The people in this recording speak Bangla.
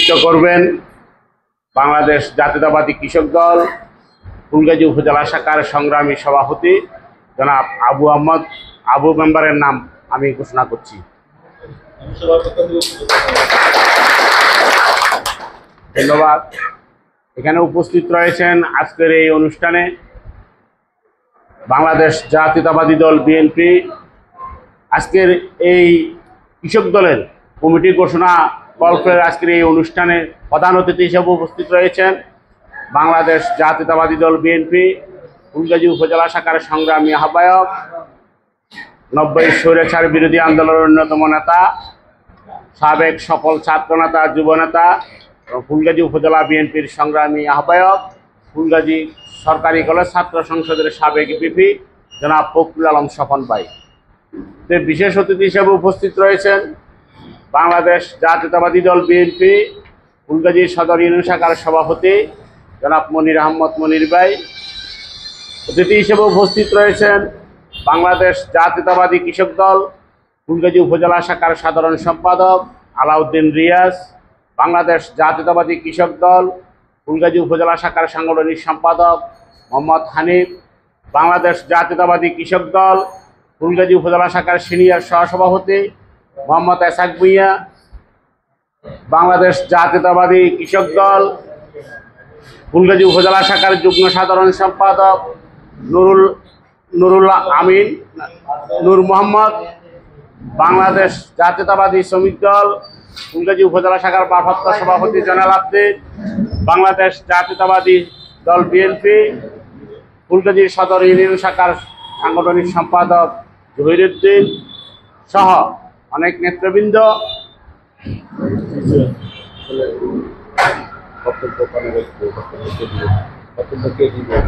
সভাপতিত্ব করবেন বাংলাদেশ জাতীয়তাবাদী কৃষক দল ফুলগাজী উপজেলা শাখার সংগ্রামী সভাপতি জনাব আবু আহমদ আবু মেম্বারের নাম আমি ঘোষণা করছি। ধন্যবাদ। এখানে উপস্থিত রয়েছেন আজকের এই অনুষ্ঠানে বাংলাদেশ জাতীয়তাবাদী দল বিএনপি আজকের এই কৃষক দলের কমিটি ঘোষণা কল্পের আজকের এই অনুষ্ঠানে প্রধান অতিথি হিসেবে উপস্থিত রয়েছেন বাংলাদেশ জাতীয়তাবাদী দল বিএনপি ফুলগাজী উপজেলা শাখার সংগ্রামী আহ্বায়ক 90 স্বৈরাচার বিরোধী আন্দোলনের অন্যতম নেতা সাবেক সফল ছাত্র নেতা যুব নেতা ফুলগাজী উপজেলা বিএনপির সংগ্রামী আহ্বায়ক ফুলগাজী সরকারি কলেজ ছাত্র সংসদের সাবেক ভিপি জনাব ফখরুল আলম স্বপন ভাই। বিশেষ অতিথি হিসেবে উপস্থিত রয়েছেন বাংলাদেশ জাতীয়তাবাদী দল বিএনপি ফুলগাজী সদর ইউনিয়ন শাখার সভাপতি জনাব মনির আহমদ মনির ভাই। অতিথি হিসেবে উপস্থিত রয়েছেন বাংলাদেশ জাতীয়তাবাদী কৃষক দল ফুলগাজী উপজেলা শাখার সাধারণ সম্পাদক আলাউদ্দিন রিয়াজ, বাংলাদেশ জাতীয়তাবাদী কৃষক দল ফুলগাজী উপজেলা শাখার সাংগঠনিক সম্পাদক মোহাম্মদ হানিফ, বাংলাদেশ জাতীয়তাবাদী কৃষক দল ফুলগাজী উপজেলা শাখার সিনিয়র সহসভাপতি মোহাম্মদ এসাক ভুঁইয়া, বাংলাদেশ জাতীয়তাবাদী কৃষক দল ফুলগাজী উপজেলা শাখার যুগ্ম সাধারণ সম্পাদক নুরুল আমিন নূর মোহাম্মদ, বাংলাদেশ জাতীয়তাবাদী শ্রমিক দল ফুলগাজী উপজেলা শাখার ভারপ্রাপ্ত সভাপতি জয়নাল আবদিন, বাংলাদেশ জাতীয়তাবাদী দল বিএনপি ফুলগাজী সদর ইউনিয়ন শাখার সাংগঠনিক সম্পাদক জহিরুদ্দিন সহ অনেক নেতৃবৃন্দ বক্তব্য